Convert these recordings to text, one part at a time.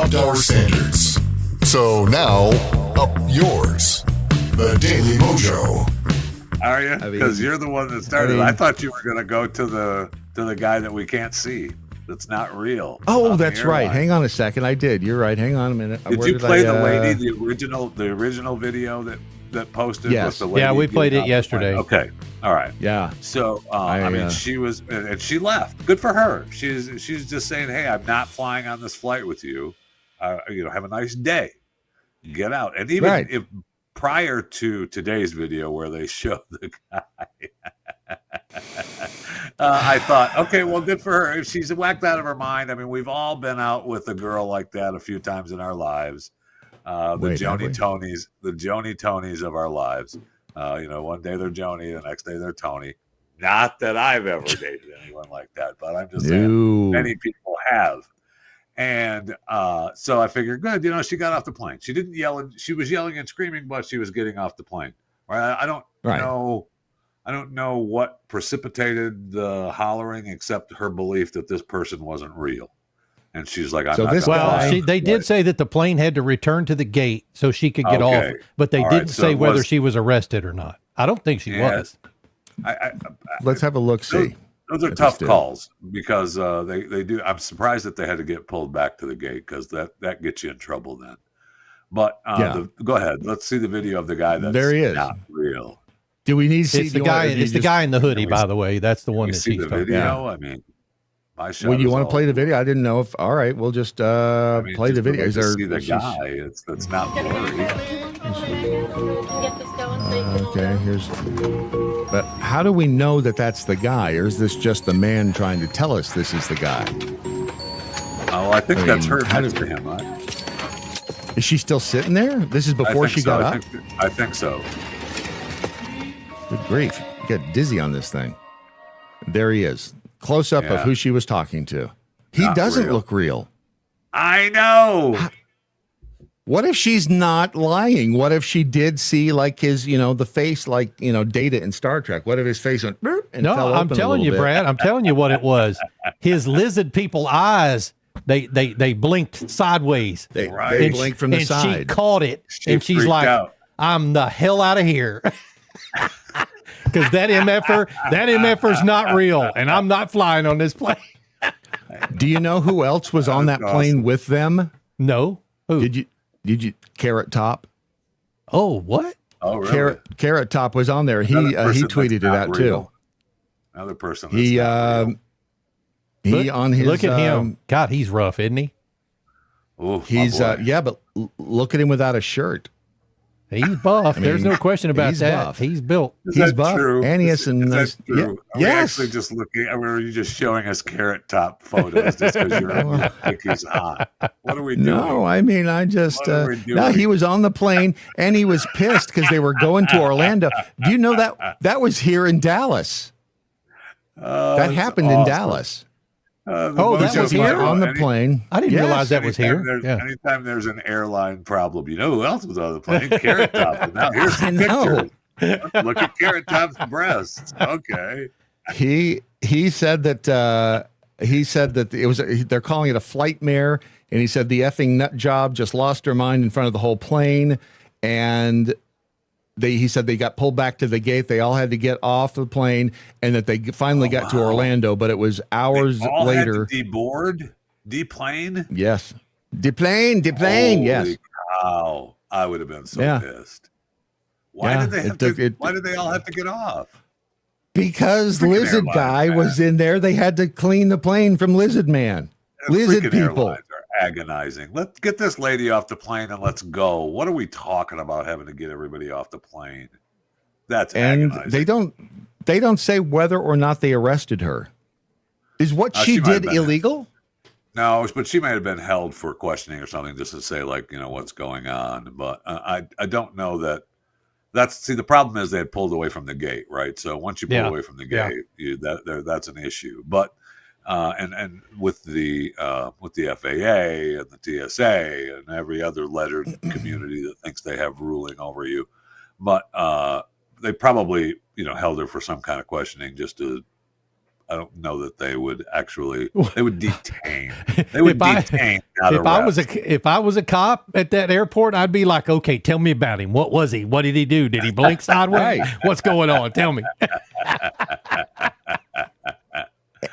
upped our standards. So now, up yours. The Daily Mojo. Are you? Because you're the one that started. I thought you were going to go to the guy that we can't see. That's not real. Oh, that's right. Hang on a second. I did. You're right. Hang on a minute. Did you play the lady, the original video that posted? Yes. With the lady? Yeah, we played it yesterday. Okay. All right. Yeah. So I mean, she was, and she left. Good for her. She's just saying, hey, I'm not flying on this flight with you. Have a nice day. Get out. And even if prior to today's video where they showed the guy, I thought, okay, well, good for her. If she's whacked out of her mind. I mean, we've all been out with a girl like that a few times in our lives. The Joni Tonys of our lives. One day they're Joni, the next day they're Tony. Not that I've ever dated anyone like that, but I'm just saying many people have. And so I figured, good, she got off the plane. She didn't yell. She was yelling and screaming, but she was getting off the plane. Right? I don't know what precipitated the hollering except her belief that this person wasn't real. And she's like, they did say that the plane had to return to the gate so she could get off, but they didn't say whether she was arrested or not. I don't think she was. Let's have a look-see. Those are tough calls because they do. I'm surprised that they had to get pulled back to the gate because that gets you in trouble then. But go ahead. Let's see the video of the guy that's there he is. Not real. Do we need to see it's the guy? It's the guy in the hoodie, by the way. That's the one that see the video. I mean, my shot. Well, you want to play the video? I didn't know if. All right, we'll just play the video. Is there? See the guy? It's not blurry. Okay, here's. But how do we know that that's the guy, or is this just the man trying to tell us this is the guy? Oh, I think that's her next to him. Is she still sitting there? This is before she got up? I think so. Good grief. You got dizzy on this thing. There he is. Close up of who she was talking to. He doesn't look real. I know. What if she's not lying? What if she did see like his, the face like, Data in Star Trek? What if his face went and fell open I'm telling you, Brad, I'm telling you what it was. His lizard people eyes, they blinked sideways. They blinked from the side. And she caught it. And she's like, out. I'm the hell out of here. Because that MFR's not real. And I'm not flying on this plane. Do you know who else was on that plane with them? No. Who? Did you Carrot Top? Oh, what? Oh, really? Carrot Top was on there. He tweeted it out too. Another person. On his look at him. God, he's rough, isn't he? Oh, he's but look at him without a shirt. He's buff. There's no question about that. Buff. He's built. He's buff. True? And he has some nice. True? Yes. Actually, just looking. Are you just showing us Carrot Top photos just because you're think he's hot? What are we doing? No, I mean, I just. No, he was on the plane and he was pissed because they were going to Orlando. Do you know that was here in Dallas? That happened in Dallas. That was here on the plane. I didn't realize that was here. Anytime there's an airline problem, you know who else was on the plane? Carrot Top. And now here's the picture. Look at Carrot Top's breasts. Okay. He said that it was. They're calling it a flight mare, and he said the effing nut job just lost her mind in front of the whole plane, and. He said they got pulled back to the gate. They all had to get off the plane, and that they finally got to Orlando. But it was hours later. Had to deboard, deplane. Yes, deplane. Yes. Wow, I would have been so pissed. Why did they all have to get off? Because Lizard Guy was in there. They had to clean the plane from Lizard Man. Lizard people. Agonizing. Let's get this lady off the plane and let's go. What are we talking about having to get everybody off the plane? That's agonizing. They don't say whether or not they arrested her. Is what she did illegal? No, but she might have been held for questioning or something just to say what's going on. But I don't know that. The problem is they had pulled away from the gate, right? So once you pull away from the gate, that's an issue. But and with the FAA and the TSA and every other lettered community that thinks they have ruling over you, but they probably held her for some kind of questioning just to I don't know that they would actually. They would detain. They would detain. If I was a cop at that airport, I'd be like, okay, tell me about him. What was he? What did he do? Did he blink sideways? What's going on? Tell me.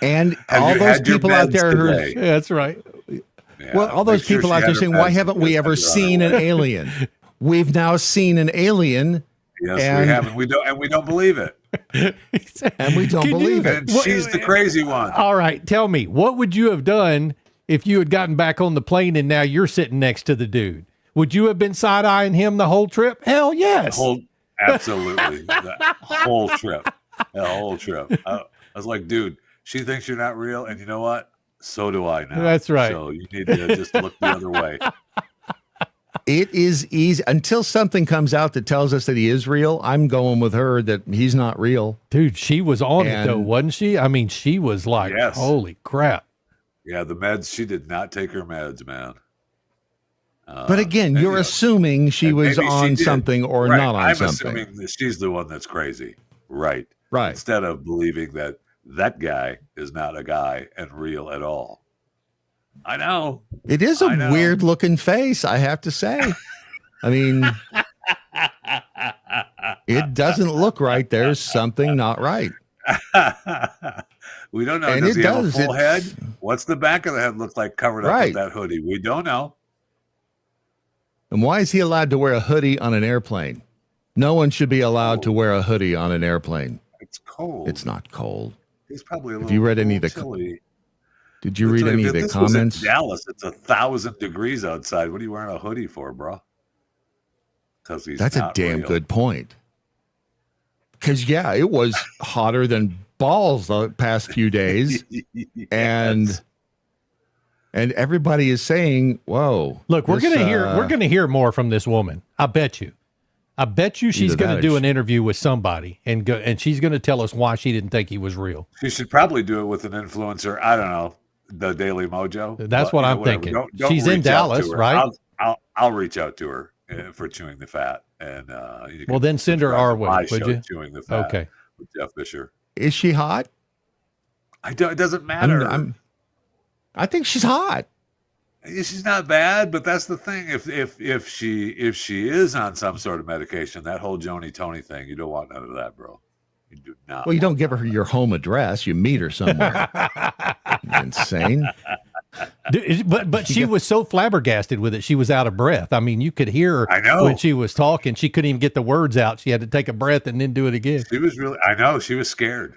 And all those people out there that's right. Yeah, well, all those people out there saying, why haven't we ever seen an alien? We've now seen an alien. Yes, we haven't. We don't believe it. And we don't believe it. And she's the crazy one. All right, tell me, what would you have done if you had gotten back on the plane and now you're sitting next to the dude? Would you have been side-eyeing him the whole trip? Hell yes. Absolutely. The whole trip. The whole trip. I was like, dude, she thinks you're not real, and you know what? So do I now. That's right. So you need to just look the other way. It is easy until something comes out that tells us that he is real. I'm going with her that he's not real. Dude, she was on it though, wasn't she? I mean, she was like, holy crap. Yeah, the meds, she did not take her meds, man. But again, you're assuming she was on something or not on something. I'm assuming that she's the one that's crazy. Right. Right. Instead of believing that guy is not a guy and real at all. I know. It is a weird looking face, I have to say. I mean, it doesn't look right. There's something not right. We don't know. And does he have a full head? What's the back of the head look like covered up with that hoodie? We don't know. And why is he allowed to wear a hoodie on an airplane? No one should be allowed to wear a hoodie on an airplane. It's cold. It's not cold. He's probably a little. Have you read any of the? Chilly. Did you read any of the comments? Was in Dallas, it's 1,000 degrees outside. What are you wearing a hoodie for, bro? Because that's a damn good point. Because it was hotter than balls the past few days, and everybody is saying, "Whoa!" Look, we're gonna hear more from this woman. I bet you she's going to do an interview with somebody and she's going to tell us why she didn't think he was real. She should probably do it with an influencer. I don't know, the Daily Mojo. That's what I'm thinking. Don't she's in Dallas, right? I'll reach out to her for chewing the fat, and well, then send her our way, would you? Chewing the fat. Okay. With Jeff Fisher. Is she hot? It doesn't matter. I think she's hot. She's not bad, but that's the thing. If she is on some sort of medication, that whole Joni Tony thing, you don't want none of that, bro. You do not. Well, you don't give her your home address. You meet her somewhere. Insane. But she was so flabbergasted with it, she was out of breath. I mean, you could hear her when she was talking. She couldn't even get the words out. She had to take a breath and then do it again. She was really. I know she was scared.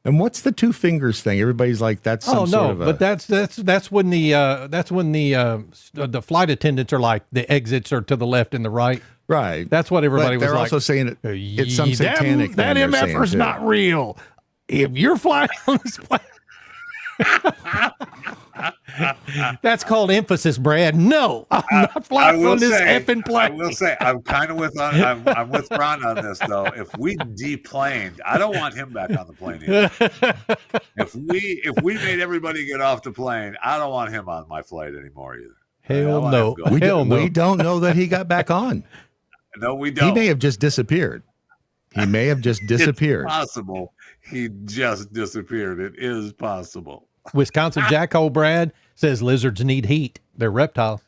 And what's the two fingers thing? Everybody's like, that's some sort of but that's when the flight attendants are like, the exits are to the left and the right. Right. That's what everybody was like. They're also saying it's some satanic thing. That MFer's not real. If you're flying on this plane. That's called emphasis, Brad. No, I'm not flying on this effing plane. I will say I'm kind of I'm with Ron on this though. If we deplaned, I don't want him back on the plane either. If we made everybody get off the plane, I don't want him on my flight anymore either. Hell no. We don't know that he got back on. No, we don't. He may have just disappeared. It's possible. He just disappeared. It is possible. Wisconsin Jackhole Brad says lizards need heat. They're reptiles.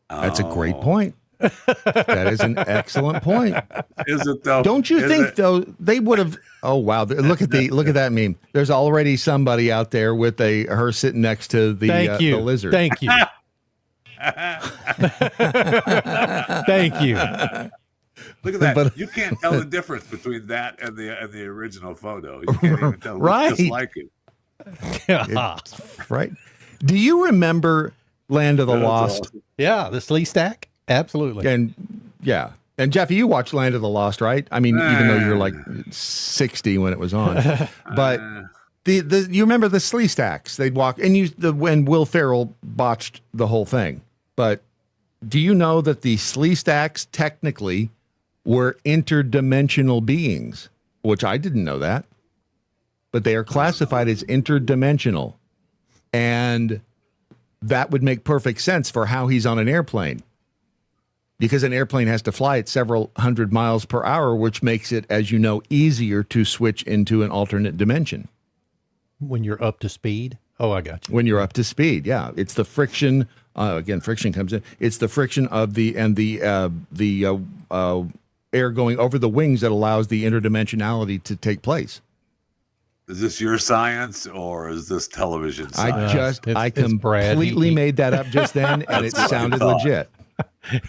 That's a great point. That is an excellent point. Is it though? Don't you think though they would have? Oh wow! Look at that meme. There's already somebody out there with her sitting next to the lizard. Thank you. Thank you. Look at that. But, you can't tell the difference between that and the original photo. You can't even tell. Right. Just like it. Right. Do you remember Land of the Lost? Awesome. Yeah, the Slee Stack. Absolutely. And Jeffy, you watched Land of the Lost, right? I mean, even though you're like 60 when it was on, but you remember the Slee Stacks? They'd walk, and when Will Ferrell botched the whole thing. But do you know that the Slee Stacks technically were interdimensional beings? Which I didn't know that. But they are classified as interdimensional. And that would make perfect sense for how he's on an airplane. because an airplane has to fly at several hundred miles per hour, which makes it, as you know, easier to switch into an alternate dimension. When you're up to speed? Oh, I got you. When you're up to speed, yeah. It's the friction, again, friction comes in. It's the friction of the air going over the wings that allows the interdimensionality to take place. Is this your science or is this television science? I completely made that up just then, and it sounded legit.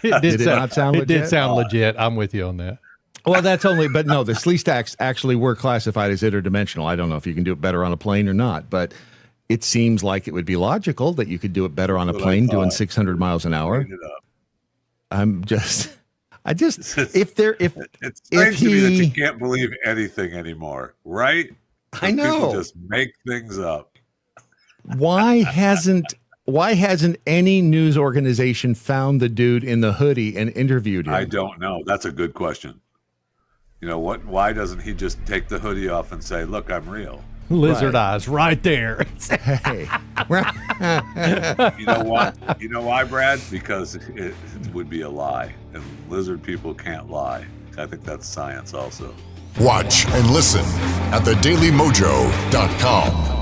It did not sound legit? It did sound legit. I'm with you on that. Well, but no, the sleeve stacks actually were classified as interdimensional. I don't know if you can do it better on a plane or not, but it seems like it would be logical that you could do it better on a plane doing 600 miles an hour. It's if strange to me that you can't believe anything anymore, right? I know. People just make things up. Why hasn't any news organization found the dude in the hoodie and interviewed him? I don't know. That's a good question. You know what? Why doesn't he just take the hoodie off and say, "Look, I'm real"? Lizard eyes right there. Hey. You know what? You know why, Brad? Because it would be a lie, and lizard people can't lie. I think that's science also. Watch and listen at thedailymojo.com.